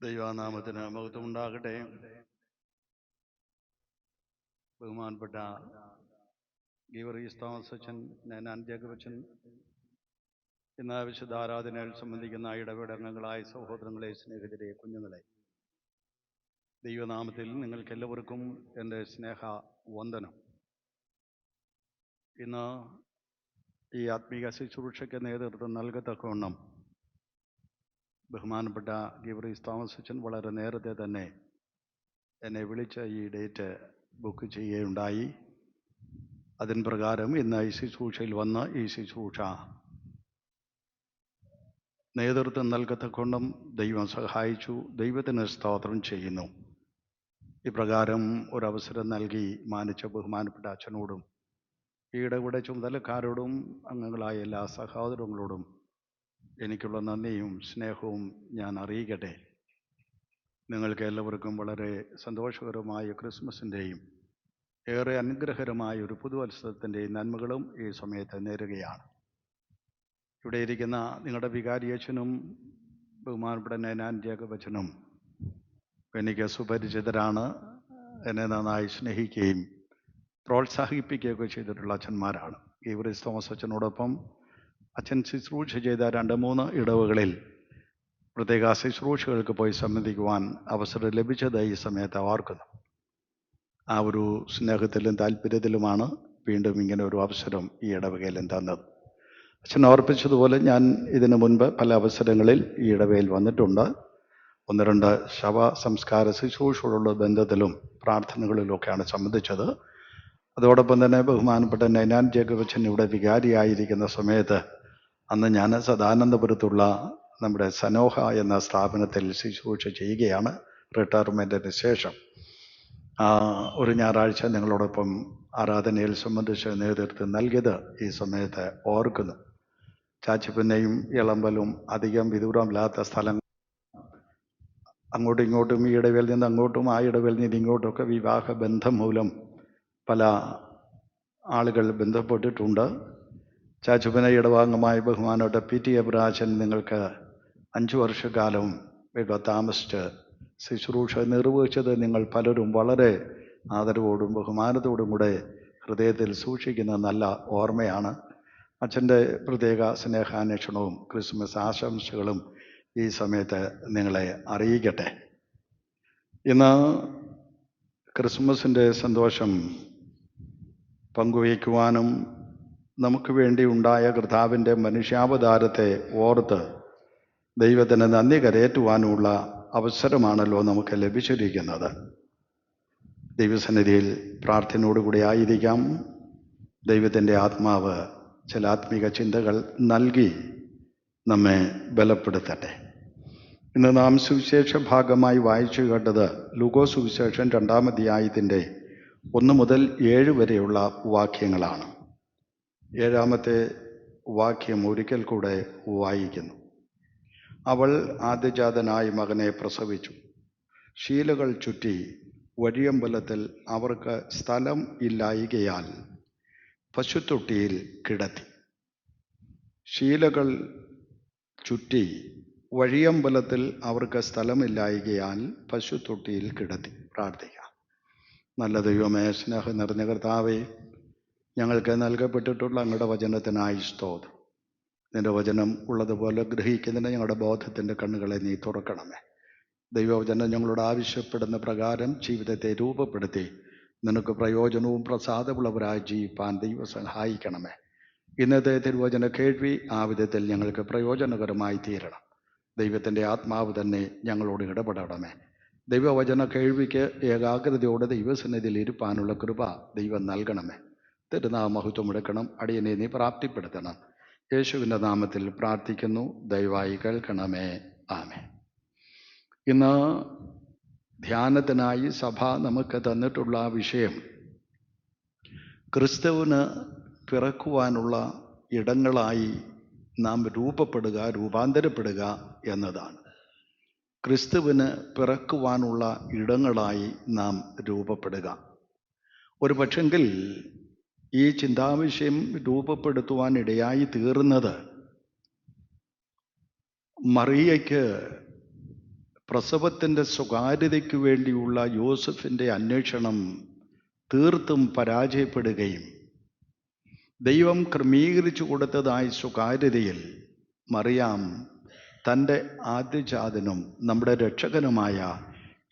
ദൈവനാമത്തിന് മഹത്വം ഉണ്ടാകട്ടെ. ബഹുമാനപ്പെട്ട ഗീവർഗീസ് തോമസ് അച്ഛൻ, നാനാൻ ജേക്കബ് അച്ഛൻ, ഇന്ന് വിശുദ്ധ ആരാധനയിൽ സംബന്ധിക്കുന്ന ഇടവേള അംഗങ്ങളായ സഹോദരങ്ങളെ, സ്നേഹിതരെ, കുഞ്ഞുങ്ങളെ, ദൈവനാമത്തിൽ നിങ്ങൾക്കെല്ലാവർക്കും എൻ്റെ സ്നേഹ വന്ദനം. ഇന്ന് ഈ ആത്മീക ശുശ്രൂഷയ്ക്ക് നേതൃത്വം നൽകത്തക്കവണ്ണം ബഹുമാനപ്പെട്ട ഗീവർഗീസ് തോമസ് അച്ഛൻ വളരെ നേരത്തെ തന്നെ എന്നെ വിളിച്ച് ഈ ഡേറ്റ് ബുക്ക് ചെയ്യുകയുണ്ടായി. അതിന് പ്രകാരം ഇന്ന് ഈ ശുശ്രൂഷയിൽ വന്ന് ഈ ശുശ്രൂഷ നേതൃത്വം നൽകത്തക്കൊണ്ടും ദൈവം സഹായിച്ചു. ദൈവത്തിന് സ്തോത്രം ചെയ്യുന്നു. ഇപ്രകാരം ഒരവസരം നൽകി മാനിച്ച ബഹുമാനപ്പെട്ട അച്ഛനോടും ഈ ഇടവിടെ ചുമതലക്കാരോടും അംഗങ്ങളായ എല്ലാ സഹോദരങ്ങളോടും എനിക്കുള്ള നന്ദിയും സ്നേഹവും ഞാൻ അറിയിക്കട്ടെ. നിങ്ങൾക്ക് എല്ലാവർക്കും വളരെ സന്തോഷകരമായ ക്രിസ്മസിൻ്റെയും ഏറെ അനുഗ്രഹകരമായ ഒരു പുതുവത്സരത്തിൻ്റെയും നന്മകളും ഈ സമയത്ത് നേരുകയാണ്. ഇവിടെ ഇരിക്കുന്ന നിങ്ങളുടെ വികാരിയച്ഛനും ബഹുമാനപ്പെട്ട നാനാൻ ജേക്കബ് അച്ഛനും എനിക്ക് സുപരിചിതരാണ്. എന്നെ നന്നായി സ്നേഹിക്കുകയും പ്രോത്സാഹിപ്പിക്കുകയൊക്കെ ചെയ്തിട്ടുള്ള അച്ഛന്മാരാണ്. ഗീവർഗീസ് തോമസ് അച്ഛനോടൊപ്പം അച്ഛൻ ശുശ്രൂഷ ചെയ്ത 2-3 ഇടവകളിൽ പ്രത്യേക ശുശ്രൂഷകൾക്ക് പോയി സംബന്ധിക്കുവാൻ അവസരം ലഭിച്ചത് ഈ സമയത്ത് ഓർക്കുന്നു. ആ ഒരു സ്നേഹത്തിലും താല്പര്യത്തിലുമാണ് വീണ്ടും ഇങ്ങനെ ഒരു അവസരം ഈ ഇടവകയിലും തന്നത്. അച്ഛൻ ഓർപ്പിച്ചതുപോലെ ഞാൻ ഇതിനു മുൻപ് പല അവസരങ്ങളിൽ ഈ ഇടവകയിൽ വന്നിട്ടുണ്ട്. 1-2 ശവ സംസ്കാര ശുശ്രൂഷകളുടെ ബന്ധത്തിലും പ്രാർത്ഥനകളിലുമൊക്കെയാണ് സംബന്ധിച്ചത്. അതോടൊപ്പം തന്നെ ബഹുമാനപ്പെട്ട നാനാൻ ജേക്കബ് അച്ഛൻ ഇവിടെ വികാരിയായിരിക്കുന്ന സമയത്ത് അന്ന് ഞാൻ സദാനന്ദപുരത്തുള്ള നമ്മുടെ സനോഹ എന്ന സ്ഥാപനത്തിൽ ശുശ്രൂഷ ചെയ്യുകയാണ്. റിട്ടയർമെൻറ്റിന് ശേഷം ഒരു ഞായറാഴ്ച ഞങ്ങളോടൊപ്പം ആരാധനയിൽ സംബന്ധിച്ച് നേതൃത്വം നൽകിയത് ഈ സമയത്ത് ഓർക്കുന്നു. ചാച്ചിപ്പന്നെയും ഇളമ്പലും അധികം വിദൂരമില്ലാത്ത സ്ഥലങ്ങൾ, അങ്ങോട്ടും ഇങ്ങോട്ടും ഈ ഇടവേൽ നിന്ന് അങ്ങോട്ടും ആ ഇടവേൽ നിന്ന് ഇങ്ങോട്ടുമൊക്കെ വിവാഹ ബന്ധം മൂലം പല ആളുകൾ ബന്ധപ്പെട്ടിട്ടുണ്ട്. ചാച്ചുപ്പന ഇടവാംഗമായ ബഹുമാനപ്പെട്ട PT എബ്രാച്ചൻ നിങ്ങൾക്ക് 5 വർഷക്കാലം ഇവിടെ താമസിച്ച് ശുശ്രൂഷ നിർവഹിച്ചത് നിങ്ങൾ പലരും വളരെ ആദരവോടും ബഹുമാനത്തോടും കൂടെ ഹൃദയത്തിൽ സൂക്ഷിക്കുന്ന നല്ല ഓർമ്മയാണ്. അച്ഛൻ്റെ പ്രത്യേക സ്നേഹാന്വേഷണവും ക്രിസ്മസ് ആശംസകളും ഈ സമയത്ത് നിങ്ങളെ അറിയിക്കട്ടെ. ഇന്ന് ക്രിസ്മസിൻ്റെ സന്തോഷം പങ്കുവയ്ക്കുവാനും നമുക്ക് വേണ്ടി ഉണ്ടായ കർത്താവിൻ്റെ മനുഷ്യാവതാരത്തെ ഓർത്ത് ദൈവത്തിന് നന്ദി കരയേറ്റുവാനുമുള്ള അവസരമാണല്ലോ നമുക്ക് ലഭിച്ചിരിക്കുന്നത്. ദൈവസന്നിധിയിൽ പ്രാർത്ഥനയോടുകൂടി ആയിരിക്കാം. ദൈവത്തിൻ്റെ ആത്മാവ് ചില ആത്മീക ചിന്തകൾ നൽകി നമ്മെ ബലപ്പെടുത്തട്ടെ. ഇന്ന് നാം സുവിശേഷ ഭാഗമായി വായിച്ചു കേട്ടത് ലൂക്കോസ് സുവിശേഷം 2-ാം അധ്യായത്തിൻ്റെ 1 മുതൽ 7 വരെയുള്ള വാക്യങ്ങളാണ്. 7-ാമത്തെ വാക്യം ഒരിക്കൽ കൂടെ വായിക്കുന്നു. അവൾ ആദ്യജാതനായ മകനെ പ്രസവിച്ചു. ശീലകൾ ചുറ്റി വഴിയമ്പലത്തിൽ അവർക്ക് സ്ഥലം ഇല്ലായികയാൽ പശുത്തൊട്ടിയിൽ കിടത്തി. ശീലകൾ ചുറ്റി വഴിയമ്പലത്തിൽ അവർക്ക് സ്ഥലമില്ലായികയാൽ പശുത്തൊട്ടിയിൽ കിടത്തി. പ്രാർത്ഥിക്കാം. നല്ല ദൈവമേ, സ്നേഹം നിറഞ്ഞ കർത്താവേ, ഞങ്ങൾക്ക് നൽകപ്പെട്ടിട്ടുള്ള അങ്ങയുടെ വചനത്തിനായി സ്തോത്രം. നിൻ്റെ വചനം ഉള്ളതുപോലെ ഗ്രഹിക്കുന്നതിന് ഞങ്ങളുടെ ബോധത്തിൻ്റെ കണ്ണുകളെ നീ തുറക്കണമേ. ദൈവവചനം ഞങ്ങളോട് ആവശ്യപ്പെടുന്ന പ്രകാരം ജീവിതത്തെ രൂപപ്പെടുത്തി നിനക്ക് പ്രയോജനവും പ്രസാദമുള്ളവരായി ജീവിപ്പാൻ ദൈവം സഹായിക്കണമേ. ഇന്നത്തെ തിരുവചന കേൾവി ആ വിധത്തിൽ ഞങ്ങൾക്ക് പ്രയോജനകരമായി തീരണം. ദൈവത്തിൻ്റെ ആത്മാവ് തന്നെ ഞങ്ങളോട് ഇടപെടണമേ. ദൈവവചന കേൾവിക്ക് ഏകാഗ്രതയോടെ ദൈവസന്നിധിയിൽ ഇരുപ്പാനുള്ള കൃപ ദൈവം നൽകണമേ. തിരുനാമഹത്വം എടുക്കണം. അടിയനെ നീ പ്രാപ്തിപ്പെടുത്തണം. യേശുവിൻ്റെ നാമത്തിൽ പ്രാർത്ഥിക്കുന്നു. ദയവായി കേൾക്കണമേ. ആമേൻ. ഇന്ന് ധ്യാനത്തിനായി സഭ നമുക്ക് തന്നിട്ടുള്ള വിഷയം ക്രിസ്തുവിന് പിറക്കുവാനുള്ള ഇടങ്ങളായി നാം രൂപാന്തരപ്പെടുക എന്നതാണ്. ക്രിസ്തുവിന് പിറക്കുവാനുള്ള ഇടങ്ങളായി നാം രൂപപ്പെടുക. ഒരു പക്ഷെങ്കിൽ ഈ ചിന്താവിഷയം രൂപപ്പെടുത്തുവാൻ ഇടയായി തീർന്നത് മറിയയ്ക്ക് പ്രസവത്തിൻ്റെ സ്വകാര്യതയ്ക്ക് വേണ്ടിയുള്ള യോസഫിൻ്റെ അന്വേഷണം തീർത്തും പരാജയപ്പെടുകയും ദൈവം ക്രമീകരിച്ചു കൊടുത്തതായ സ്വകാര്യതയിൽ മറിയാം തൻ്റെ ആദ്യജാതനും നമ്മുടെ രക്ഷകനുമായ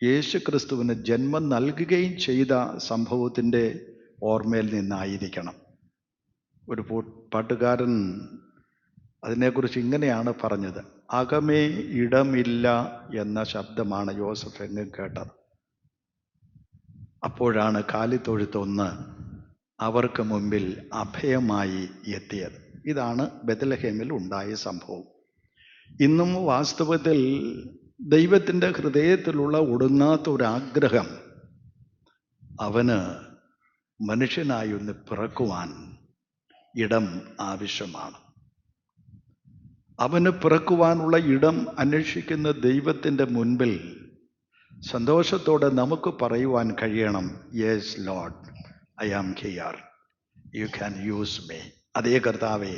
യേശുക്രിസ്തുവിന് ജന്മം നൽകുകയും ചെയ്ത സംഭവത്തിൻ്റെ ഓർമ്മയിൽ നിന്നായിരിക്കണം. ഒരു പാട്ടുകാരൻ അതിനെക്കുറിച്ച് ഇങ്ങനെയാണ് പറഞ്ഞത്: അകമേ ഇടമില്ല എന്ന ശബ്ദമാണ് യോസഫ് എങ്ങും കേട്ടത്. അപ്പോഴാണ് കാലിത്തൊഴുത്തൊന്ന് അവർക്ക് മുമ്പിൽ അഭയമായി എത്തിയത്. ഇതാണ് ബെത്ലഹേമിൽ ഉണ്ടായ സംഭവം. ഇന്നും വാസ്തവത്തിൽ ദൈവത്തിൻ്റെ ഹൃദയത്തിലുള്ള ഒടുങ്ങാത്ത ഒരാഗ്രഹം അവന് മനുഷ്യനായി ഒന്ന് പിറക്കുവാൻ ഇടം ആവശ്യമാണ്. അവന് പിറക്കുവാനുള്ള ഇടം അന്വേഷിക്കുന്ന ദൈവത്തിൻ്റെ മുൻപിൽ സന്തോഷത്തോടെ നമുക്ക് പറയുവാൻ കഴിയണം: yes lord, I am here, you can use me. അതേ കർത്താവേ,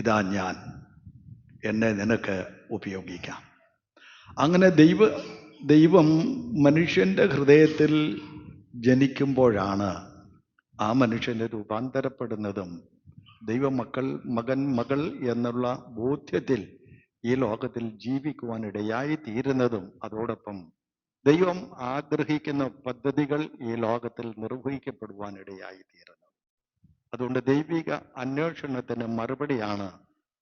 ഇതാ ഞാൻ, എന്നെ നിനക്ക് ഉപയോഗിക്കാം. അങ്ങനെ ദൈവം മനുഷ്യൻ്റെ ഹൃദയത്തിൽ ജനിക്കുമ്പോഴാണ് ആ മനുഷ്യന് രൂപാന്തരപ്പെടുന്നതും മകൻ മകൾ എന്നുള്ള ബോധ്യത്തിൽ ഈ ലോകത്തിൽ ജീവിക്കുവാൻ ഇടയായി തീരുന്നതും അതോടൊപ്പം ദൈവം ആഗ്രഹിക്കുന്ന പദ്ധതികൾ ഈ ലോകത്തിൽ നിർവഹിക്കപ്പെടുവാൻ ഇടയായി തീരുന്നത്. അതുകൊണ്ട് ദൈവിക അന്വേഷണത്തിന് മറുപടിയാണ്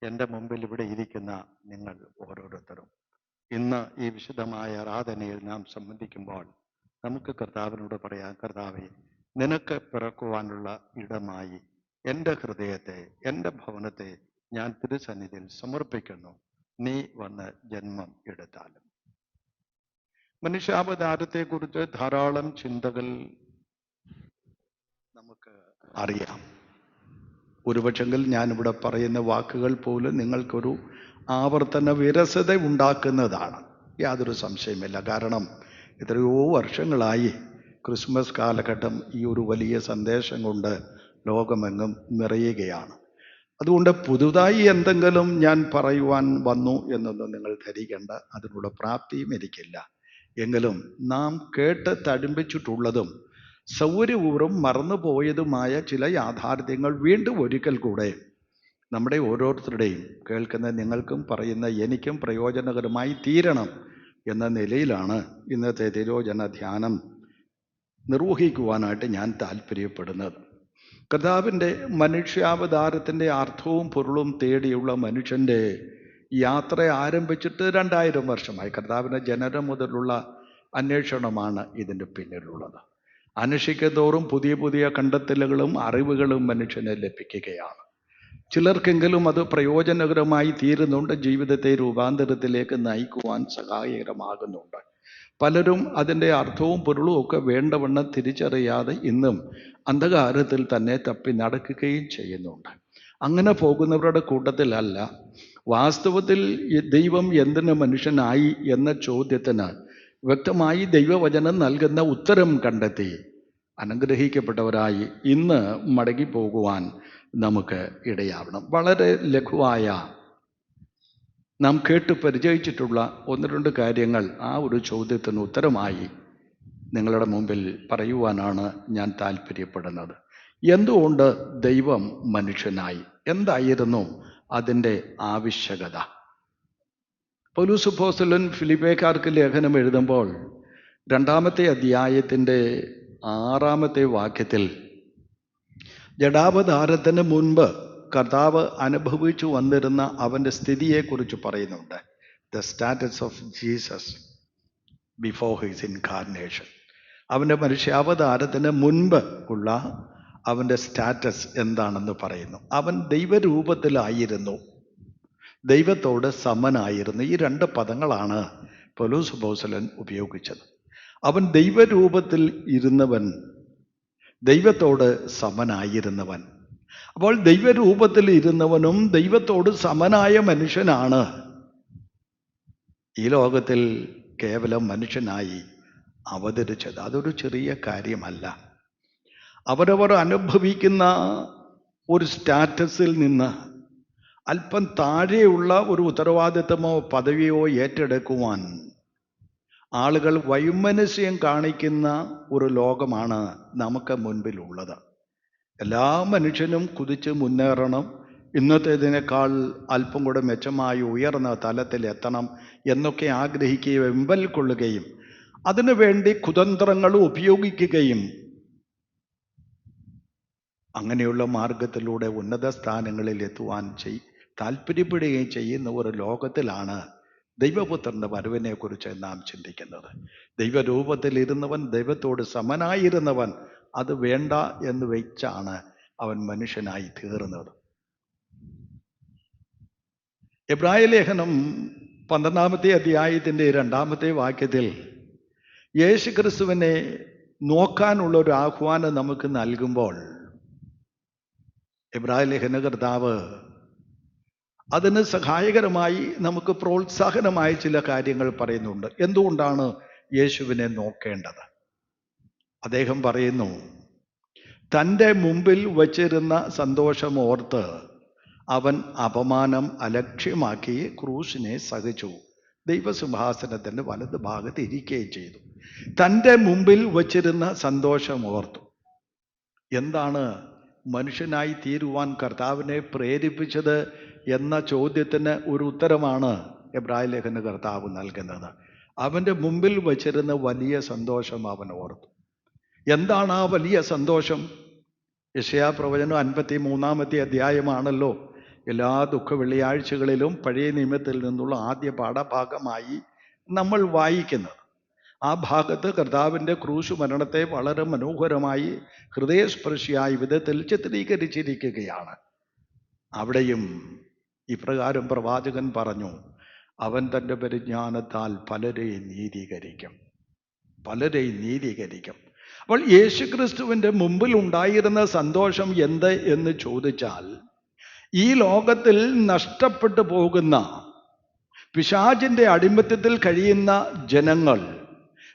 എൻ്റെ മുമ്പിൽ ഇവിടെ ഇരിക്കുന്ന നിങ്ങൾ ഓരോരുത്തരും. ഇന്ന് ഈ വിശുദ്ധമായ ആരാധനയിൽ നാം സംബന്ധിക്കുമ്പോൾ നമുക്ക് കർത്താവിനോട് പറയാം: കർത്താവേ, നിനക്ക് പിറക്കുവാനുള്ള ഇടമായി എൻ്റെ ഹൃദയത്തെ, എൻ്റെ ഭവനത്തെ ഞാൻ തിരുസന്നിധിയിൽ സമർപ്പിക്കുന്നു. നീ വന്ന് ജന്മം എടുത്താലും. മനുഷ്യാവതാരത്തെക്കുറിച്ച് ധാരാളം ചിന്തകൾ നമുക്ക് അറിയാം. ഒരുപക്ഷെങ്കിൽ ഞാനിവിടെ പറയുന്ന വാക്കുകൾ പോലും നിങ്ങൾക്കൊരു ആവർത്തന വിരസത ഉണ്ടാക്കുന്നതാണ്, യാതൊരു സംശയമില്ല. കാരണം എത്രയോ വർഷങ്ങളായി ക്രിസ്മസ് കാലഘട്ടം ഈ ഒരു വലിയ സന്ദേശം കൊണ്ട് ലോകമെങ്ങും നിറയുകയാണ്. അതുകൊണ്ട് പുതുതായി എന്തെങ്കിലും ഞാൻ പറയുവാൻ വന്നു എന്നൊന്നും നിങ്ങൾ ധരിക്കേണ്ട, അതിനുള്ള പ്രാപ്തിയും എനിക്കില്ല. എങ്കിലും നാം കേട്ട് തടിമ്പിച്ചിട്ടുള്ളതും സൗകര്യപൂർവ്വം മറന്നുപോയതുമായ ചില യാഥാർത്ഥ്യങ്ങൾ വീണ്ടും ഒരിക്കൽ കൂടെ നമ്മുടെ ഓരോരുത്തരുടെയും, കേൾക്കുന്ന നിങ്ങൾക്കും പറയുന്ന എനിക്കും പ്രയോജനകരമായി തീരണം എന്ന നിലയിലാണ് ഇന്നത്തെ തിരുവചന ധ്യാനം നിർവഹിക്കുവാനായിട്ട് ഞാൻ താല്പര്യപ്പെടുന്നത്. കർത്താവിൻ്റെ മനുഷ്യാവതാരത്തിൻ്റെ അർത്ഥവും പൊരുളും തേടിയുള്ള മനുഷ്യൻ്റെ യാത്ര ആരംഭിച്ചിട്ട് 2000 വർഷമായി. കർത്താവിൻ്റെ ജനനം മുതലുള്ള അന്വേഷണമാണ് ഇതിൻ്റെ പിന്നിലുള്ളത്. അന്വേഷിക്കത്തോറും പുതിയ പുതിയ കണ്ടെത്തലുകളും അറിവുകളും മനുഷ്യന് ലഭിക്കുകയാണ്. ചിലർക്കെങ്കിലും അത് പ്രയോജനകരമായി തീരുന്നുണ്ട്, ജീവിതത്തെ രൂപാന്തരത്തിലേക്ക് നയിക്കുവാൻ സഹായകരമാകുന്നുണ്ട്. പലരും അതിൻ്റെ അർത്ഥവും പൊരുളും ഒക്കെ വേണ്ടവണ്ണം തിരിച്ചറിയാതെ ഇന്നും അന്ധകാരത്തിൽ തന്നെ തപ്പി നടക്കുകയും ചെയ്യുന്നുണ്ട്. അങ്ങനെ പോകുന്നവരുടെ കൂട്ടത്തിലല്ല വാസ്തവത്തിൽ ദൈവം എന്തിന് മനുഷ്യനായി എന്ന ചോദ്യത്തിന് വ്യക്തമായി ദൈവവചനം നൽകുന്ന ഉത്തരം കണ്ടെത്തി അനുഗ്രഹിക്കപ്പെട്ടവരായി ഇന്ന് മടങ്ങിപ്പോകുവാൻ നമുക്ക് ഇടയാവണം. വളരെ ലഘുവായ നാം കേട്ട് പരിചയിച്ചിട്ടുള്ള 1-2 കാര്യങ്ങൾ ആ ഒരു ചോദ്യത്തിന് ഉത്തരമായി നിങ്ങളുടെ മുമ്പിൽ പറയുവാനാണ് ഞാൻ താല്പര്യപ്പെടുന്നത്. എന്തുകൊണ്ട് ദൈവം മനുഷ്യനായി? എന്തായിരുന്നു അതിൻ്റെ ആവശ്യകത? പൗലോസ് അപ്പോസ്തലൻ ഫിലിപ്പിയക്കാർക്ക് ലേഖനം എഴുതുമ്പോൾ 2-ാമത്തെ അധ്യായത്തിൻ്റെ 6-ാമത്തെ വാക്യത്തിൽ ജഡാവതാരത്തിന് മുൻപ് കർത്താവ് അനുഭവിച്ചു വന്നിരുന്ന അവൻ്റെ സ്ഥിതിയെക്കുറിച്ച് പറയുന്നുണ്ട്. The status of Jesus before his incarnation. അവൻ്റെ മനുഷ്യാവതാരത്തിന് മുൻപ് ഉള്ള അവൻ്റെ സ്റ്റാറ്റസ് എന്താണെന്ന് പറയുന്നു. അവൻ ദൈവരൂപത്തിലായിരുന്നു, ദൈവത്തോട് സമനായിരുന്നു. ഈ 2 പദങ്ങളാണ് പൗലോസ് അപ്പോസ്തലൻ ഉപയോഗിച്ചത്. അവൻ ദൈവരൂപത്തിൽ ഇരുന്നവൻ, ദൈവത്തോട് സമനായിരുന്നവൻ. അപ്പോൾ ദൈവരൂപത്തിൽ ഇരുന്നവനും ദൈവത്തോട് സമനായ മനുഷ്യനാണ് ഈ ലോകത്തിൽ കേവലം മനുഷ്യനായി അവതരിച്ചത്. അതൊരു ചെറിയ കാര്യമല്ല. അവരവർ അനുഭവിക്കുന്ന ഒരു സ്റ്റാറ്റസിൽ നിന്ന് അല്പം താഴെയുള്ള ഒരു ഉത്തരവാദിത്തമോ പദവിയോ ഏറ്റെടുക്കുവാൻ ആളുകൾ വൈമനസ്യം കാണിക്കുന്ന ഒരു ലോകമാണ് നമുക്ക് മുൻപിലുള്ളത്. എല്ലാ മനുഷ്യനും കുതിച്ച് മുന്നേറണം, ഇന്നത്തേതിനേക്കാൾ അല്പം കൂടെ മെച്ചമായി ഉയർന്ന തലത്തിലെത്തണം എന്നൊക്കെ ആഗ്രഹിക്കുകയും വെമ്പൽ കൊള്ളുകയും അതിനുവേണ്ടി കുതന്ത്രങ്ങൾ ഉപയോഗിക്കുകയും അങ്ങനെയുള്ള മാർഗത്തിലൂടെ ഉന്നത സ്ഥാനങ്ങളിൽ എത്തുവാൻ താല്പര്യപ്പെടുകയും ചെയ്യുന്ന ഒരു ലോകത്തിലാണ് ദൈവപുത്രൻ്റെ വരവിനെക്കുറിച്ച് നാം ചിന്തിക്കുന്നത്. ദൈവരൂപത്തിലിരുന്നവൻ, ദൈവത്തോട് സമനായിരുന്നവൻ അത് വേണ്ട എന്ന് വെച്ചാണ് അവൻ മനുഷ്യനായി തീർന്നത്. എബ്രായ ലേഖനം 12-ാമത്തെ അധ്യായത്തിൻ്റെ 2-ാമത്തെ വാക്യത്തിൽ യേശു ക്രിസ്തുവിനെ നോക്കാനുള്ള ഒരു ആഹ്വാനം നമുക്ക് നൽകുമ്പോൾ എബ്രായ ലേഖനകർത്താവ് അതിന് സഹായകരമായി നമുക്ക് പ്രോത്സാഹനമായ ചില കാര്യങ്ങൾ പറയുന്നുണ്ട്. എന്തുകൊണ്ടാണ് യേശുവിനെ നോക്കേണ്ടത്? അദ്ദേഹം പറയുന്നു, തൻ്റെ മുമ്പിൽ വച്ചിരുന്ന സന്തോഷം ഓർത്ത് അവൻ അപമാനം അലക്ഷ്യമാക്കി ക്രൂശിനെ സഹിച്ചു, ദൈവസിംഹാസനത്തിൻ്റെ വലത് ഭാഗത്ത് ഇരിക്കുകയും ചെയ്തു. തൻ്റെ മുമ്പിൽ വച്ചിരുന്ന സന്തോഷം ഓർത്തു. എന്താണ് മനുഷ്യനായി തീരുവാൻ കർത്താവിനെ പ്രേരിപ്പിച്ചത് എന്ന ചോദ്യത്തിന് ഒരു ഉത്തരമാണ് എബ്രായ ലേഖന കർത്താവ് നൽകുന്നത്. അവൻ്റെ മുമ്പിൽ വച്ചിരുന്ന വലിയ സന്തോഷം അവൻ ഓർത്തു. എന്താണ് ആ വലിയ സന്തോഷം? യെശയ്യാ പ്രവചനം 53-ാമത്തെ അധ്യായമാണല്ലോ എല്ലാ ദുഃഖ വെള്ളിയാഴ്ചകളിലും പഴയ നിയമത്തിൽ നിന്നുള്ള ആദ്യ പാഠഭാഗമായി നമ്മൾ വായിക്കുന്നത്. ആ ഭാഗത്ത് കർത്താവിൻ്റെ ക്രൂശ് മരണത്തെ വളരെ മനോഹരമായി ഹൃദയസ്പർശിയായ വിധത്തിൽ ചിത്രീകരിച്ചിരിക്കുകയാണ്. അവിടെയും ഇപ്രകാരം പ്രവാചകൻ പറഞ്ഞു, അവൻ തൻ്റെ പരിജ്ഞാനത്താൽ പലരെയും നീതീകരിക്കും. അപ്പോൾ യേശുക്രിസ്തുവിൻ്റെ മുമ്പിൽ ഉണ്ടായിരുന്ന സന്തോഷം എന്ത് എന്ന് ചോദിച്ചാൽ, ഈ ലോകത്തിൽ നഷ്ടപ്പെട്ടു പോകുന്ന പിശാചിൻ്റെ അടിമത്തത്തിൽ കഴിയുന്ന ജനങ്ങൾ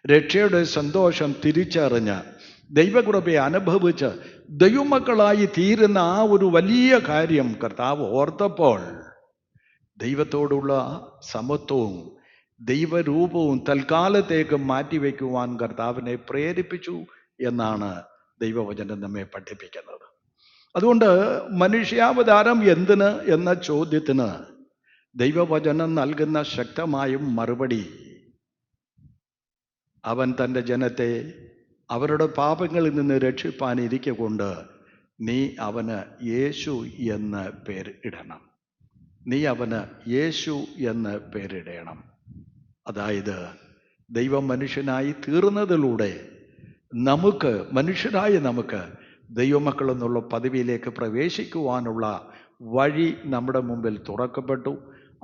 രക്ഷയുടെ സന്തോഷം തിരിച്ചറിഞ്ഞ് ദൈവകൃപയെ അനുഭവിച്ച് ദൈവമക്കളായി തീരുന്ന ആ ഒരു വലിയ കാര്യം കർത്താവ് ഓർത്തപ്പോൾ ദൈവത്തോടുള്ള സമത്വവും ദൈവരൂപവും തൽക്കാലത്തേക്ക് മാറ്റിവെക്കുവാൻ കർത്താവിനെ പ്രേരിപ്പിച്ചു എന്നാണ് ദൈവവചനം നമ്മെ പഠിപ്പിക്കുന്നത്. അതുകൊണ്ട് മനുഷ്യാവതാരം എന്തിന് എന്ന ചോദ്യത്തിന് ദൈവവചനം നൽകുന്ന ശക്തമായും മറുപടി, അവൻ തൻ്റെ ജനത്തെ അവരുടെ പാപങ്ങളിൽ നിന്ന് രക്ഷിപ്പാനിരിക്കൊണ്ട് നീ അവന് യേശു എന്ന് പേരിടണം. അതായത് ദൈവം മനുഷ്യനായി തീർന്നതിലൂടെ മനുഷ്യരായ നമുക്ക് ദൈവമക്കൾ എന്നുള്ള പദവിയിലേക്ക് പ്രവേശിക്കുവാനുള്ള വഴി നമ്മുടെ മുമ്പിൽ തുറക്കപ്പെട്ടു.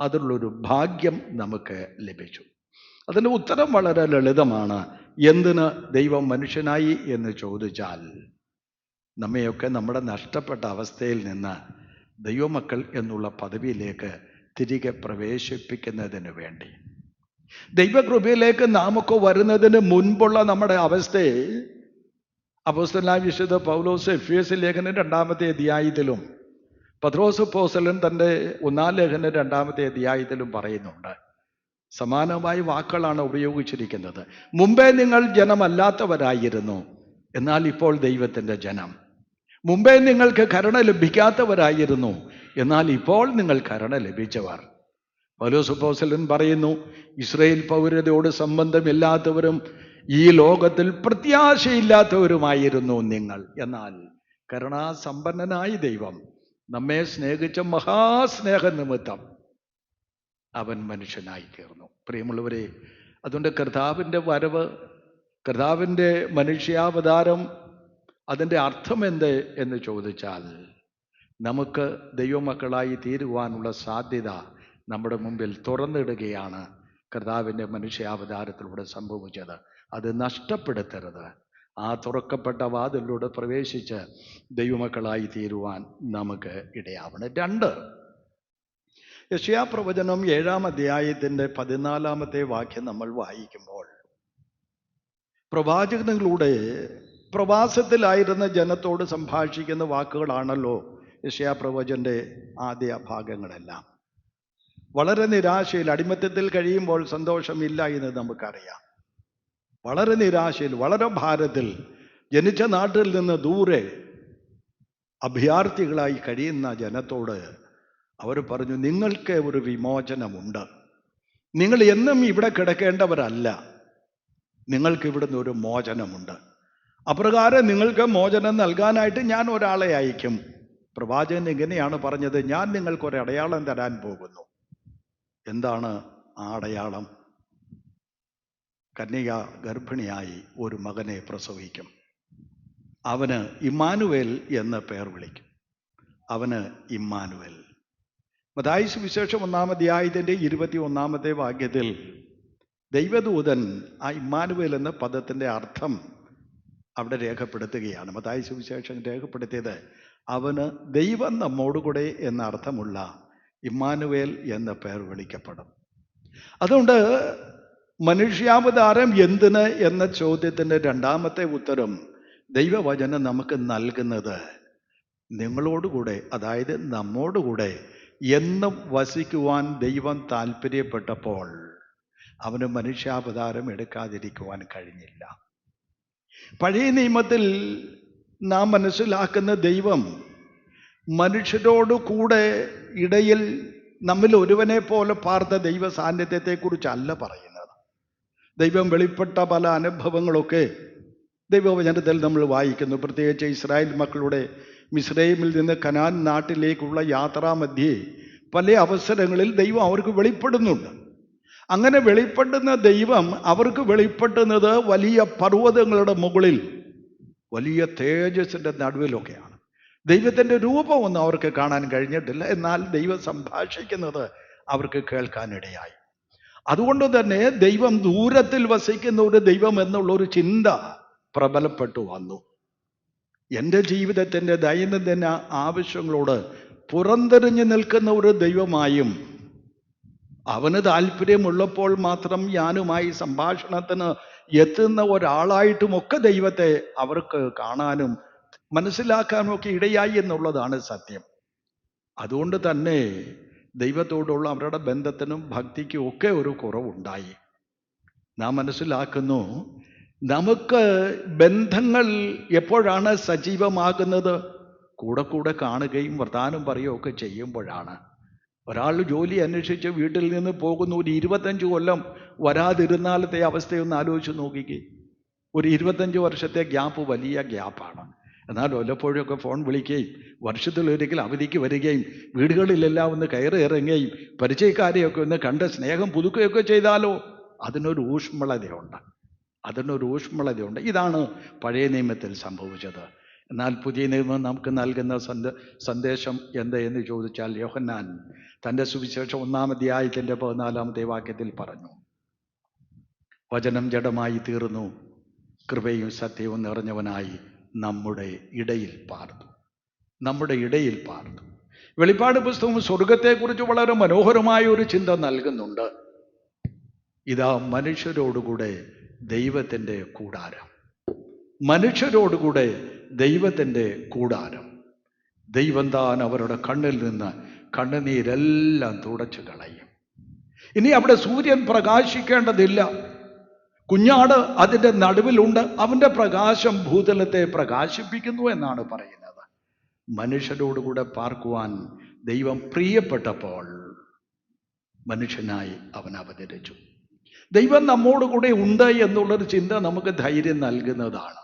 അതിനുള്ളൊരു ഭാഗ്യം നമുക്ക് ലഭിച്ചു. അതിൻ്റെ ഉത്തരം വളരെ ലളിതമാണ്. എന്തിന് ദൈവം മനുഷ്യനായി എന്ന് ചോദിച്ചാൽ, നമ്മയൊക്കെ നമ്മുടെ നഷ്ടപ്പെട്ട അവസ്ഥയിൽ നിന്ന് ദൈവമക്കൾ എന്നുള്ള പദവിയിലേക്ക് തിരികെ പ്രവേശിപ്പിക്കുന്നതിന് വേണ്ടി. ദൈവകൃപയിലേക്ക് നാമൊക്കെ വരുന്നതിന് മുൻപുള്ള നമ്മുടെ അവസ്ഥയെ അപ്പോസ്തലനായ വിശുദ്ധ പൗലോസ് എഫേസ്യ ലേഖനം 2-ാമത്തെ അധ്യായത്തിലും പത്രോസ് അപ്പോസ്തലൻ തൻ്റെ 1-ാം ലേഖനം 2-ാമത്തെ അധ്യായത്തിലും പറയുന്നുണ്ട്. സമാനമായ വാക്കുകളാണ് ഉപയോഗിച്ചിരിക്കുന്നത്. മുമ്പേ നിങ്ങൾ ജനമല്ലാത്തവരായിരുന്നു, എന്നാൽ ഇപ്പോൾ ദൈവത്തിൻ്റെ ജനം. മുമ്പേ നിങ്ങൾക്ക് കരുണ ലഭിക്കാത്തവരായിരുന്നു, എന്നാൽ ഇപ്പോൾ നിങ്ങൾ കരുണ ലഭിച്ചവർ. പൗലോസ് അപ്പോസ്തലൻ പറയുന്നു, ഇസ്രായേൽ പൗരതയോട് സംബന്ധമില്ലാത്തവരും ഈ ലോകത്തിൽ പ്രത്യാശയില്ലാത്തവരുമായിരുന്നു നിങ്ങൾ. എന്നാൽ കരുണാസമ്പന്നനായ ദൈവം നമ്മെ സ്നേഹിച്ച മഹാസ്നേഹ നിമിത്തം അവൻ മനുഷ്യനായി തീർന്നു. പ്രിയമുള്ളവരെ, അതുകൊണ്ട് കർത്താവിൻ്റെ വരവ്, കർത്താവിൻ്റെ മനുഷ്യാവതാരം, അതിൻ്റെ അർത്ഥം എന്ത് എന്ന് ചോദിച്ചാൽ, നമുക്ക് ദൈവമക്കളായി തീരുവാനുള്ള സാധ്യത നമ്മുടെ മുമ്പിൽ തുറന്നിടുകയാണ് കർത്താവിൻ്റെ മനുഷ്യാവതാരത്തിലൂടെ സംഭവിച്ചത്. അത് നഷ്ടപ്പെടുത്തരുത്. ആ തുറക്കപ്പെട്ട വാതിലൂടെ പ്രവേശിച്ച് ദൈവമക്കളായി തീരുവാൻ നമുക്ക് ഇടയാവണം. 2, യെശയ്യാ പ്രവചനം 7-ാം അധ്യായത്തിൻ്റെ 14-ാമത്തെ വാക്യം നമ്മൾ വായിക്കുമ്പോൾ, പ്രവാചകനിലൂടെ പ്രവാസത്തിലായിരുന്ന ജനത്തോട് സംഭാഷിക്കുന്ന വാക്കുകളാണല്ലോ യെശയ്യാ പ്രവചൻ്റെ ആദ്യ ഭാഗങ്ങളെല്ലാം. വളരെ നിരാശയിൽ, അടിമത്തത്തിൽ കഴിയുമ്പോൾ സന്തോഷമില്ല എന്ന് നമുക്കറിയാം. വളരെ നിരാശയിൽ, വളരെ ഭാരത്തിൽ, ജനിച്ച നാട്ടിൽ നിന്ന് ദൂരെ അഭയാർത്ഥികളായി കഴിയുന്ന ജനത്തോട് അവർ പറഞ്ഞു, നിങ്ങൾക്ക് ഒരു വിമോചനമുണ്ട്. നിങ്ങൾ എന്നും ഇവിടെ കിടക്കേണ്ടവരല്ല. നിങ്ങൾക്ക് ഇവിടുന്ന് ഒരു മോചനമുണ്ട്. അപ്രകാരം നിങ്ങൾക്ക് മോചനം നൽകാനായിട്ട് ഞാൻ ഒരാളെ അയക്കും. പ്രവാചകൻ ഇങ്ങനെയാണ് പറഞ്ഞത്, ഞാൻ നിങ്ങൾക്കൊരു അടയാളം തരാൻ പോകുന്നു. എന്താണ് ആ അടയാളം? കന്യക ഗർഭിണിയായി ഒരു മകനെ പ്രസവിക്കും. അവന് ഇമ്മാനുവേൽ എന്ന് പേർ വിളിക്കും. അവന് ഇമ്മാനുവേൽ. മത്തായി സുവിശേഷം 1-ാം അധ്യായത്തിൻ്റെ 21-ാമത്തെ വാക്യത്തിൽ ദൈവദൂതൻ ആ ഇമ്മാനുവേൽ എന്ന പദത്തിൻ്റെ അർത്ഥം അവിടെ രേഖപ്പെടുത്തുകയാണ്. മത്തായി സുവിശേഷം രേഖപ്പെടുത്തിയത് അവന് ദൈവം നമ്മോടുകൂടെ എന്ന അർത്ഥമുള്ള ഇമ്മാനുവേൽ എന്ന പേർ വിളിക്കപ്പെടും. അതുകൊണ്ട് മനുഷ്യാവതാരം എന്തിന് എന്ന ചോദ്യത്തിൻ്റെ രണ്ടാമത്തെ ഉത്തരം ദൈവവചനം നമുക്ക് നൽകുന്നത്, നിങ്ങളോടുകൂടെ, അതായത് നമ്മോടുകൂടെ എന്നും വസിക്കുവാൻ ദൈവം താല്പര്യപ്പെട്ടപ്പോൾ അവന് മനുഷ്യാവതാരം എടുക്കാതിരിക്കുവാൻ കഴിഞ്ഞില്ല. പഴയ നിയമത്തിൽ നാം മനസ്സിലാക്കുന്ന ദൈവം മനുഷ്യരോട് കൂടെ ഇടയിൽ നമ്മിൽ ഒരുവനെ പോലെ പാർത്ത ദൈവ സാന്നിധ്യത്തെക്കുറിച്ചല്ല പറയുന്നത്. ദൈവം വെളിപ്പെട്ട പല അനുഭവങ്ങളൊക്കെ ദൈവവചനത്തിൽ നമ്മൾ വായിക്കുന്നു. പ്രത്യേകിച്ച് ഇസ്രായേൽ മക്കളുടെ മിസ്രൈമിൽ നിന്ന് കനാൻ നാട്ടിലേക്കുള്ള യാത്രാമധ്യേ പല അവസരങ്ങളിൽ ദൈവം അവർക്ക് വെളിപ്പെടുന്നുണ്ട്. അങ്ങനെ വെളിപ്പെടുന്ന ദൈവം അവർക്ക് വെളിപ്പെടുന്നത് വലിയ പർവ്വതങ്ങളുടെ മുകളിൽ, വലിയ തേജസ്സിൻ്റെ നടുവിലൊക്കെയാണ്. ദൈവത്തിൻ്റെ രൂപമൊന്നും അവർക്ക് കാണാൻ കഴിഞ്ഞിട്ടില്ല. എന്നാൽ ദൈവം സംഭാഷിക്കുന്നത് അവർക്ക് കേൾക്കാനിടയായി. അതുകൊണ്ട് തന്നെ ദൈവം ദൂരത്തിൽ വസിക്കുന്ന ഒരു ദൈവം എന്നുള്ളൊരു ചിന്ത പ്രബലപ്പെട്ടു വന്നു. എൻ്റെ ജീവിതത്തിൻ്റെ ദൈനംദിന ആവശ്യങ്ങളോട് പുറംതിരിഞ്ഞു നിൽക്കുന്ന ഒരു ദൈവമായും അവന് താല്പര്യമുള്ളപ്പോൾ മാത്രം ഞാനുമായി സംഭാഷണത്തിന് എത്തുന്ന ഒരാളായിട്ടുമൊക്കെ ദൈവത്തെ അവർക്ക് കാണാനും മനസ്സിലാക്കാനും ഒക്കെ ഇടയായി എന്നുള്ളതാണ് സത്യം. അതുകൊണ്ട് തന്നെ ദൈവത്തോടുള്ള അവരുടെ ബന്ധത്തിനും ഭക്തിക്കും ഒക്കെ ഒരു കുറവുണ്ടായി. നാം മനസ്സിലാക്കുന്നു, നമുക്ക് ബന്ധങ്ങൾ എപ്പോഴാണ് സജീവമാകുന്നത്? കൂടെ കൂടെ കാണുകയും വർത്താനം പറയുകയൊക്കെ ചെയ്യുമ്പോഴാണ്. ഒരാൾ ജോലി അന്വേഷിച്ച് വീട്ടിൽ നിന്ന് പോകുന്നു, ഒരു 25 കൊല്ലം വരാതിരുന്നാലത്തെ അവസ്ഥയൊന്ന് ആലോചിച്ച് നോക്കിക്കേ. ഒരു 25 വർഷത്തെ ഗ്യാപ്പ് വലിയ ഗ്യാപ്പാണ്. എന്നാൽ വല്ലപ്പോഴൊക്കെ ഫോൺ വിളിക്കുകയും വർഷത്തിലൊരിക്കൽ അവധിക്ക് വരികയും വീടുകളിലെല്ലാം ഒന്ന് കയറി ഇറങ്ങുകയും പരിചയക്കാരെയൊക്കെ ഒന്ന് കണ്ട് സ്നേഹം പുതുക്കുകയൊക്കെ ചെയ്താലോ അതിനൊരു ഊഷ്മളതയുണ്ട്. ഇതാണ് പഴയ നിയമത്തിൽ സംഭവിച്ചത്. എന്നാൽ പുതിയ നിയമം നമുക്ക് നൽകുന്ന സന്ദേശം എന്ത് എന്ന് ചോദിച്ചാൽ, യോഹന്നാൻ തൻ്റെ സുവിശേഷം 1-ാം അധ്യായത്തിൻ്റെ 14-ാമത്തെ വാക്യത്തിൽ പറഞ്ഞു, വചനം ജഡമായി തീർന്നു, കൃപയും സത്യവും നിറഞ്ഞവനായി നമ്മുടെ ഇടയിൽ പാർന്നു. വെളിപ്പാട് പുസ്തകം സ്വർഗത്തെക്കുറിച്ച് വളരെ മനോഹരമായ ഒരു ചിന്ത നൽകുന്നുണ്ട്. ഇതാ മനുഷ്യരോടുകൂടെ ദൈവത്തിൻ്റെ കൂടാരം. ദൈവം താൻ അവരുടെ കണ്ണിൽ നിന്ന് കണ്ണുനീരെല്ലാം തുടച്ചു കളയും. ഇനി അവിടെ സൂര്യൻ പ്രകാശിക്കേണ്ടതില്ല. കുഞ്ഞാട് അതിൻ്റെ നടുവിലുണ്ട്. അവൻ്റെ പ്രകാശം ഭൂതലത്തെ പ്രകാശിപ്പിക്കുന്നു എന്നാണ് പറയുന്നത്. മനുഷ്യരോടുകൂടെ പാർക്കുവാൻ ദൈവം പ്രിയപ്പെട്ടപ്പോൾ മനുഷ്യനായി അവൻ അവതരിച്ചു. ദൈവം നമ്മോടുകൂടെ ഉണ്ട് എന്നുള്ളൊരു ചിന്ത നമുക്ക് ധൈര്യം നൽകുന്നതാണ്.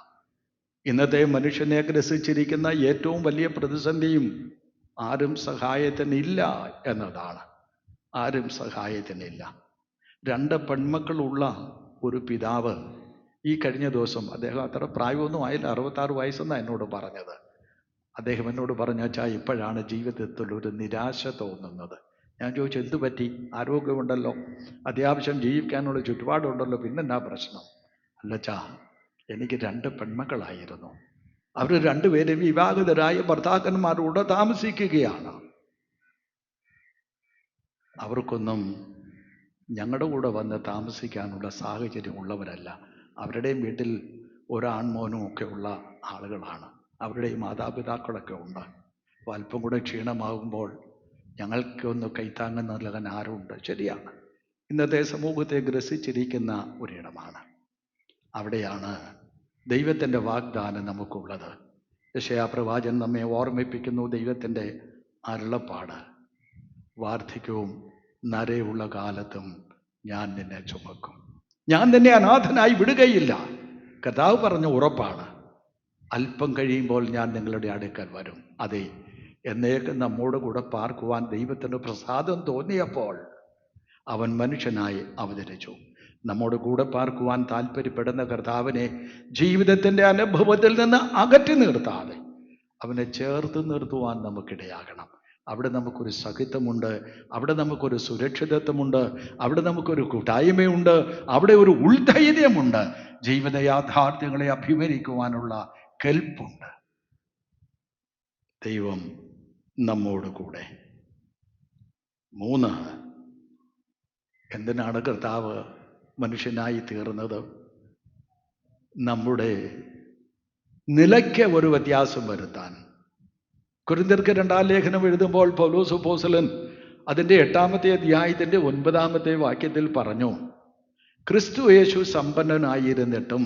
ഇന്നത്തെ മനുഷ്യനെ ഗ്രസിച്ചിരിക്കുന്ന ഏറ്റവും വലിയ പ്രതിസന്ധിയും ആരും സഹായത്തിനില്ല എന്നതാണ്. 2 പെൺമക്കളുള്ള ഒരു പിതാവ് ഈ കഴിഞ്ഞ ദിവസം, അദ്ദേഹം അത്ര പ്രായമൊന്നും ആയില്ല, 66 വയസ്സെന്നാണ് എന്നോട് പറഞ്ഞത്. അദ്ദേഹം എന്നോട് പറഞ്ഞ, അച്ഛാ, ഇപ്പോഴാണ് ജീവിതത്തിൽ ഒരു നിരാശ തോന്നുന്നത്. ഞാൻ ചോദിച്ചു, എന്തു പറ്റി? ആരോഗ്യമുണ്ടല്ലോ, അത്യാവശ്യം ജീവിക്കാനുള്ള ചുറ്റുപാടുണ്ടല്ലോ, പിന്നെന്നാ പ്രശ്നം? അല്ലച്ചാ, എനിക്ക് 2 പെൺമക്കളായിരുന്നു. അവർ 2 പേരും വിവാഹിതരായ ഭർത്താക്കന്മാരോട് താമസിക്കുകയാണ്. അവർക്കൊന്നും ഞങ്ങളുടെ കൂടെ വന്ന് താമസിക്കാനുള്ള സാഹചര്യം ഉള്ളവരല്ല. അവരുടെയും വീട്ടിൽ ഒരാൺമോനും ഒക്കെ ഉള്ള ആളുകളാണ്. അവരുടെയും മാതാപിതാക്കളൊക്കെ ഉണ്ട്. അപ്പോൾ അല്പം കൂടെ ക്ഷീണമാകുമ്പോൾ ഞങ്ങൾക്കൊന്ന് കൈത്താങ്ങം നൽകാൻ ആരുണ്ട്? ശരിയാണ്, ഇന്നത്തെ സമൂഹത്തെ ഗ്രസിച്ചിരിക്കുന്ന ഒരിടമാണ്. അവിടെയാണ് ദൈവത്തിൻ്റെ വാഗ്ദാനം നമുക്കുള്ളത്. യെശയ്യാ നമ്മെ ഓർമ്മിപ്പിക്കുന്നു ദൈവത്തിൻ്റെ അരുളപ്പാട്. വാർദ്ധക്യവും നരയുള്ള കാലത്തും ഞാൻ നിന്നെ ചുമക്കും, ഞാൻ നിന്നെ അനാഥനായി വിടുകയില്ല. കർത്താവ് പറഞ്ഞ ഉറപ്പാണ്. അല്പം കഴിയുമ്പോൾ ഞാൻ നിങ്ങളുടെ അടുക്കൽ വരും. അതെ, എന്നേക്കും നമ്മോട് കൂടെ പാർക്കുവാൻ ദൈവത്തിന് പ്രസാദം തോന്നിയപ്പോൾ അവൻ മനുഷ്യനായി അവതരിച്ചു. നമ്മോട് കൂടെ പാർക്കുവാൻ താല്പര്യപ്പെടുന്ന കർത്താവിനെ ജീവിതത്തിൻ്റെ അനുഭവത്തിൽ നിന്ന് അകറ്റി നിർത്താതെ അവനെ ചേർത്ത് നിർത്തുവാൻ നമുക്കിടയാകണം. അവിടെ നമുക്കൊരു സഹിത്വമുണ്ട്, അവിടെ നമുക്കൊരു സുരക്ഷിതത്വമുണ്ട്, അവിടെ നമുക്കൊരു കൂട്ടായ്മയുണ്ട്, അവിടെ ഒരു ഉൾധൈര്യമുണ്ട്, ജീവിത യാഥാർത്ഥ്യങ്ങളെ അഭിമുഖീകരിക്കുവാനുള്ള കെൽപ്പുണ്ട്. ദൈവം നമ്മോട് കൂടെ. 3, എന്തിനാണ് കർത്താവ് മനുഷ്യനായി തീർന്നത്? നമ്മുടെ നിലയ്ക്ക് ഒരു വ്യത്യാസം വരുത്താൻ. കൊരിന്ത്യർക്ക് 2-ാം ലേഖനം എഴുതുമ്പോൾ പൗലോസ് അപ്പോസ്തലൻ അതിൻ്റെ 8-ാമത്തെ അധ്യായത്തിൻ്റെ 9-ാമത്തെ വാക്യത്തിൽ പറഞ്ഞു, ക്രിസ്തു യേശു സമ്പന്നനായിരുന്നിട്ടും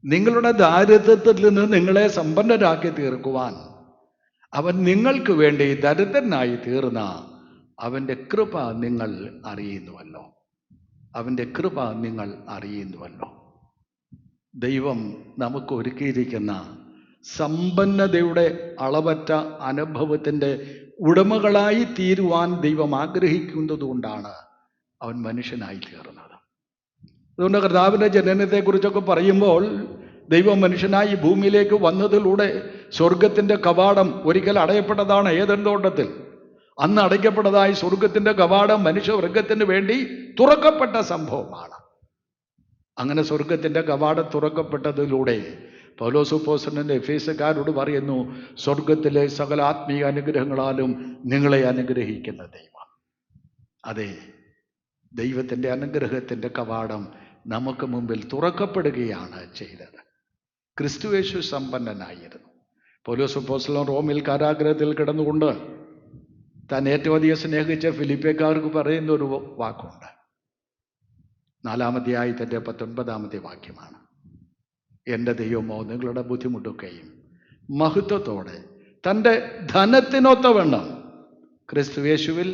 നിങ്ങളുടെ ദാരിദ്ര്യത്തിൽ നിന്ന് നിങ്ങളെ സമ്പന്നരാക്കി തീർക്കുവാൻ അവൻ നിങ്ങൾക്ക് വേണ്ടി ദരിദ്രനായി തീർന്ന അവൻ്റെ കൃപ നിങ്ങൾ അറിയുന്നുവല്ലോ. അവൻ്റെ കൃപ നിങ്ങൾ അറിയുന്നുവല്ലോ. ദൈവം നമുക്ക് ഒരുക്കിയിരിക്കുന്ന സമ്പന്നതയുടെ അളവറ്റ അനുഭവത്തിൻ്റെ ഉടമകളായി തീരുവാൻ ദൈവം ആഗ്രഹിക്കുന്നത് കൊണ്ടാണ് അവൻ മനുഷ്യനായി തീർന്നത്. അതുകൊണ്ട് കർത്താവിൻ്റെ ജനനത്തെക്കുറിച്ചൊക്കെ പറയുമ്പോൾ ദൈവം മനുഷ്യനായി ഭൂമിയിലേക്ക് വന്നതിലൂടെ സ്വർഗത്തിൻ്റെ കവാടം ഒരിക്കൽ അടയപ്പെട്ടതാണ്. ഏദൻ തോട്ടത്തിൽ അന്ന് അടയ്ക്കപ്പെട്ടതായി സ്വർഗത്തിൻ്റെ കവാടം മനുഷ്യവർഗത്തിന് വേണ്ടി തുറക്കപ്പെട്ട സംഭവമാണ്. അങ്ങനെ സ്വർഗത്തിൻ്റെ കവാടം തുറക്കപ്പെട്ടതിലൂടെ പൗലോസ് അപ്പോസ്തലൻ എഫേസ്യക്കാരോട് പറയുന്നു, സ്വർഗത്തിലെ സകല ആത്മീയ അനുഗ്രഹങ്ങളാലും നിങ്ങളെ അനുഗ്രഹിക്കുന്ന ദൈവം. അതെ, ദൈവത്തിൻ്റെ അനുഗ്രഹത്തിൻ്റെ കവാടം നമുക്ക് മുമ്പിൽ തുറക്കപ്പെടുകയാണ് ചെയ്തത്. ക്രിസ്തുയേശു സമ്പന്നനായിരുന്നു. പൗലോസ് അപ്പോസ്തലൻ റോമിൽ കാരാഗ്രഹത്തിൽ കിടന്നുകൊണ്ട് താൻ ഏറ്റവും അധികം സ്നേഹിച്ച ഫിലിപ്പിയക്കാർക്ക് പറയുന്ന ഒരു വാക്കുണ്ട്. 4-ാം അധ്യായത്തിൻ്റെ 19-ാമത്തെ വാക്യമാണ്, എൻ്റെ ദൈവമോ നിങ്ങളുടെ ബുദ്ധിമുട്ടൊക്കെയും മഹത്വത്തോടെ തൻ്റെ ധനത്തിനൊത്തവണ്ണം ക്രിസ്തുയേശുവിൽ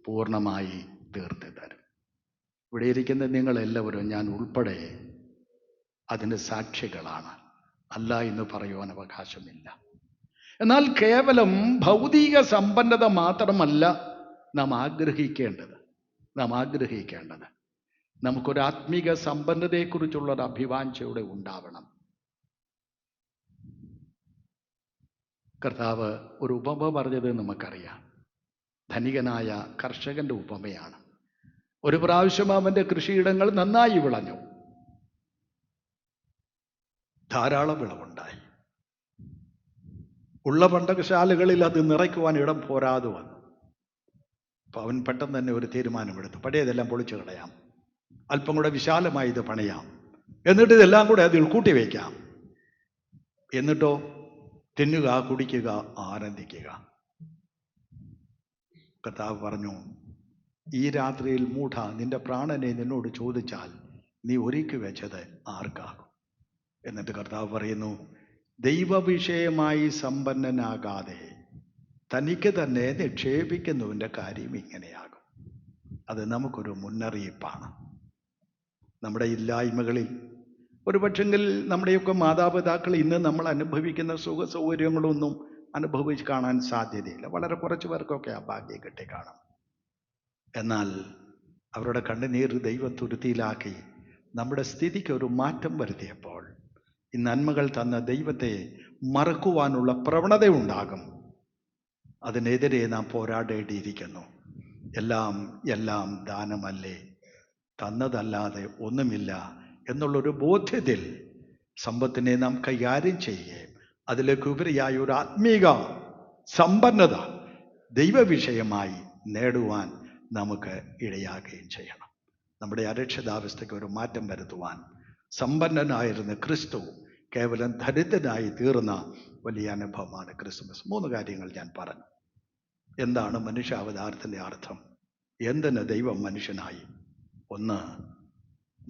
പൂർണ്ണമായി തീർത്ത് തരും. ഇവിടെ ഇരിക്കുന്ന നിങ്ങളെല്ലാവരും, ഞാൻ ഉൾപ്പെടെ, അതിന് സാക്ഷികളാണ്. അല്ല എന്ന് പറയുവാൻ അവകാശമില്ല. എന്നാൽ കേവലം ഭൗതിക സമ്പന്നത മാത്രമല്ല നാം ആഗ്രഹിക്കേണ്ടത്. നമുക്കൊരു ആത്മീക സമ്പന്നതയെക്കുറിച്ചുള്ളൊരു അഭിവാഞ്ചയോടെ ഉണ്ടാവണം. കർത്താവ് ഒരു ഉപമ പറഞ്ഞത് നമുക്കറിയാം. ധനികനായ കർഷകന്റെ ഉപമയാണ്. ഒരു പ്രാവശ്യം അവൻ്റെ കൃഷിയിടങ്ങൾ നന്നായി വിളഞ്ഞു, ധാരാളം വിളവുണ്ടായി. ഉള്ള പണ്ടകശാലകളിൽ അത് നിറയ്ക്കുവാൻ ഇടം പോരാതെ വന്നു. അപ്പം അവൻ പെട്ടെന്ന് തന്നെ ഒരു തീരുമാനമെടുത്തു, പഴയതെല്ലാം പൊളിച്ചു കളയാം, അല്പം കൂടെ വിശാലമായി ഇത് പണിയാം, എന്നിട്ട് ഇതെല്ലാം കൂടെ അതിൽ കൂട്ടിവെക്കാം, എന്നിട്ടോ തിന്നുക, കുടിക്കുക, ആനന്ദിക്കുക. കർത്താവ് പറഞ്ഞു, ഈ രാത്രിയിൽ മൂഢ, നിന്റെ പ്രാണനെ നിന്നോട് ചോദിച്ചാൽ നീ ഒരുക്കി വെച്ചത് ആർക്കാകും? എന്നിട്ട് കർത്താവ് പറയുന്നു, ദൈവവിഷയമായി സമ്പന്നനാകാതെ തനിക്ക് തന്നെ നിക്ഷേപിക്കുന്നവൻ്റെ കാര്യം ഇങ്ങനെയാകും. അത് നമുക്കൊരു മുന്നറിയിപ്പാണ്. നമ്മുടെ ഇല്ലായ്മകളിൽ ഒരു പക്ഷെങ്കിൽ നമ്മുടെയൊക്കെ മാതാപിതാക്കൾ ഇന്ന് നമ്മൾ അനുഭവിക്കുന്ന സുഖ സൗകര്യങ്ങളൊന്നും അനുഭവിച്ച് കാണാൻ സാധ്യതയില്ല. വളരെ കുറച്ച് പേർക്കൊക്കെ ആ ഭാഗ്യം കിട്ടി കാണും. എന്നാൽ അവരുടെ കണ്ണുനീർ ദൈവത്തുരുത്തിയിലാക്കി നമ്മുടെ സ്ഥിതിക്ക് ഒരു മാറ്റം വരുത്തിയപ്പോൾ ഈ നന്മകൾ തന്ന ദൈവത്തെ മറക്കുവാനുള്ള പ്രവണതയുണ്ടാകും. അതിനെതിരെ നാം പോരാടേണ്ടിയിരിക്കുന്നു. എല്ലാം ദാനമല്ലേ, തന്നതല്ലാതെ ഒന്നുമില്ല എന്നുള്ളൊരു ബോധ്യത്തിൽ സമ്പത്തിനെ നാം കൈകാര്യം ചെയ്യുകയും അതിലേക്കുപരിയായ ഒരു ആത്മീക സമ്പന്നത ദൈവവിഷയമായി നേടുവാൻ നമുക്ക് ഇടയാകുകയും ചെയ്യണം. നമ്മുടെ അരക്ഷിതാവസ്ഥയ്ക്ക് ഒരു മാറ്റം വരുത്തുവാൻ സമ്പന്നനായിരുന്ന ക്രിസ്തു കേവലം ദരിദ്രനായി തീർന്ന വലിയ അനുഭവമാണ് ക്രിസ്മസ്. 3 കാര്യങ്ങൾ ഞാൻ പറഞ്ഞു. എന്താണ് മനുഷ്യാവതാരത്തിൻ്റെ അർത്ഥം? എന്തിന് ദൈവം മനുഷ്യനായി? 1,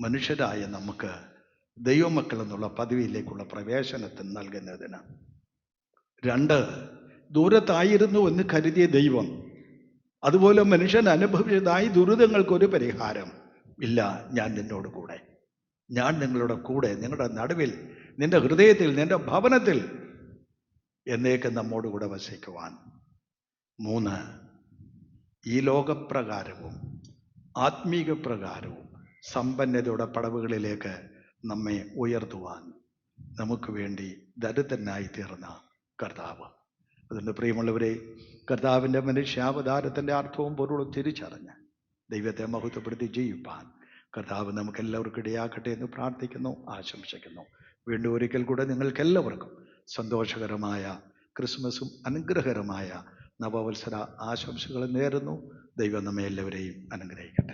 മനുഷ്യരായ നമുക്ക് ദൈവമക്കൾ എന്നുള്ള പദവിയിലേക്കുള്ള പ്രവേശനത്തിന് നൽകുന്നതിന്. 2, ദൂരത്തായിരുന്നു എന്ന് കരുതിയ ദൈവം അതുപോലെ മനുഷ്യൻ അനുഭവിച്ചതായി ദുരിതങ്ങൾക്കൊരു പരിഹാരം ഇല്ല. ഞാൻ നിന്നോട് കൂടെ, ഞാൻ നിങ്ങളുടെ കൂടെ, നിങ്ങളുടെ നടുവിൽ, നിന്റെ ഹൃദയത്തിൽ, നിന്റെ ഭവനത്തിൽ എന്നേക്ക് നമ്മോട് കൂടെ വസിക്കുവാൻ. 3, ഈ ലോകപ്രകാരവും ആത്മീക പ്രകാരവും സമ്പന്നതയുടെ പടവുകളിലേക്ക് നമ്മെ ഉയർത്തുവാൻ നമുക്ക് വേണ്ടി ദരിദ്രനായി തീർന്ന കർത്താവ്. അതുകൊണ്ട് പ്രിയമുള്ളവരെ, കർത്താവിൻ്റെ മനുഷ്യാവതാരത്തിൻ്റെ അർത്ഥവും പൊരുളും തിരിച്ചറിഞ്ഞ് ദൈവത്തെ മഹത്വപ്പെടുത്തി ജീവിപ്പാൻ കർത്താവ് നമുക്കെല്ലാവർക്കും ഇടയാക്കട്ടെ എന്ന് പ്രാർത്ഥിക്കുന്നു, ആശംസിക്കുന്നു. വീണ്ടും ഒരിക്കൽ കൂടെ നിങ്ങൾക്കെല്ലാവർക്കും സന്തോഷകരമായ ക്രിസ്മസും അനുഗ്രഹകരമായ നവവത്സര ആശംസകൾ നേരുന്നു. ദൈവം നമ്മെ എല്ലാവരെയും അനുഗ്രഹിക്കണം.